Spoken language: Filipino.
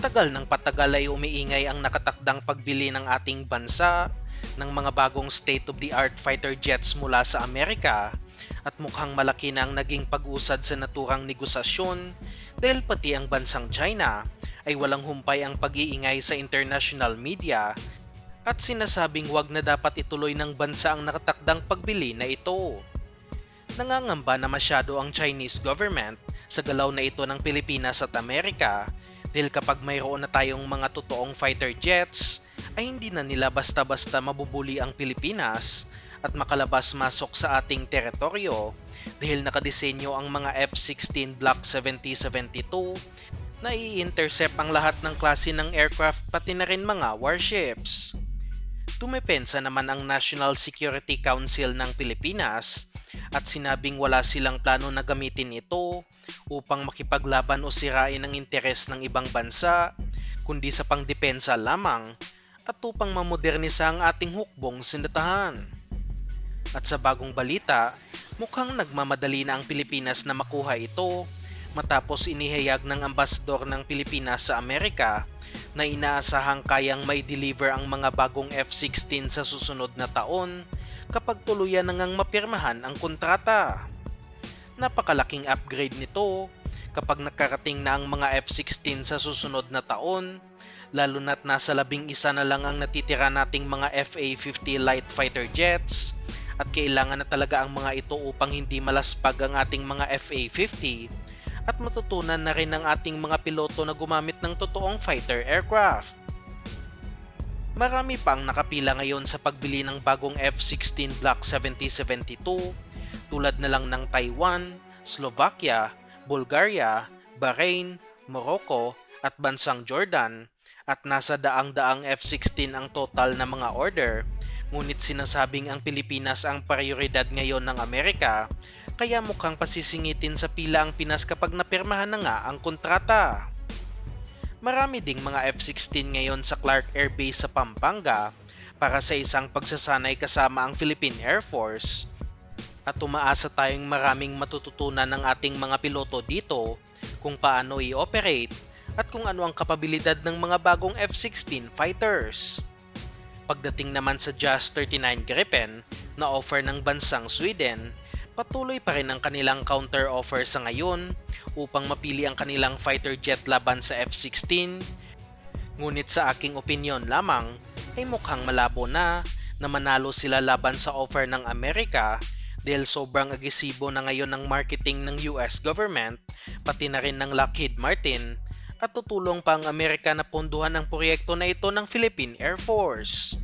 Patagal ay umiingay ang nakatakdang pagbili ng ating bansa ng mga bagong state-of-the-art fighter jets mula sa Amerika at mukhang malaki na ang naging pag-usad sa naturang negosasyon dahil pati ang bansang China ay walang humpay ang pag-iingay sa international media at sinasabing wag na dapat ituloy ng bansa ang nakatakdang pagbili na ito. Nangangamba na masyado ang Chinese government sa galaw na ito ng Pilipinas at Amerika dahil kapag mayroon na tayong mga totoong fighter jets ay hindi na nila basta-basta mabubuli ang Pilipinas at makalabas-masok sa ating teritoryo dahil nakadisenyo ang mga F-16 Block 7072 na i-intercept ang lahat ng klase ng aircraft pati na rin mga warships. Tumepensa naman ang National Security Council ng Pilipinas at sinabing wala silang plano na gamitin ito upang makipaglaban o sirain ang interes ng ibang bansa, kundi sa pangdepensa lamang at upang mamodernisa ang ating hukbong sindatahan. At sa bagong balita, mukhang nagmamadali na ang Pilipinas na makuha ito matapos inihayag ng ambasador ng Pilipinas sa Amerika na inaasahang kayang may deliver ang mga bagong F-16 sa susunod na taon kapag tuluyan na ngang mapirmahan ang kontrata. Napakalaking upgrade nito kapag nakarating na ang mga F-16 sa susunod na taon, lalo na't nasa 11 na lang ang natitira nating mga FA-50 light fighter jets at kailangan na talaga ang mga ito upang hindi malaspag ang ating mga FA-50 at matutunan na rin ng ating mga piloto na gumamit ng totoong fighter aircraft. Marami pang nakapila ngayon sa pagbili ng bagong F-16 Block 7072 tulad na lang ng Taiwan, Slovakia, Bulgaria, Bahrain, Morocco at bansang Jordan at nasa daang-daang F-16 ang total na mga order, ngunit sinasabing ang Pilipinas ang prioridad ngayon ng Amerika kaya mukhang pasisingitin sa pila ang Pinas kapag napirmahan na nga ang kontrata. Marami ding mga F-16 ngayon sa Clark Air Base sa Pampanga para sa isang pagsasanay kasama ang Philippine Air Force at umaasa tayong maraming matututunan ng ating mga piloto dito kung paano i-operate at kung ano ang kapabilidad ng mga bagong F-16 fighters. Pagdating naman sa JAS 39 Gripen na offer ng bansang Sweden, patuloy pa rin ang kanilang counter-offer sa ngayon upang mapili ang kanilang fighter jet laban sa F-16. Ngunit sa aking opinyon lamang ay mukhang malabo na manalo sila laban sa offer ng Amerika dahil sobrang agresibo na ngayon ng marketing ng US government pati na rin ng Lockheed Martin at tutulong pa ang Amerika na ponduhan ang proyekto na ito ng Philippine Air Force.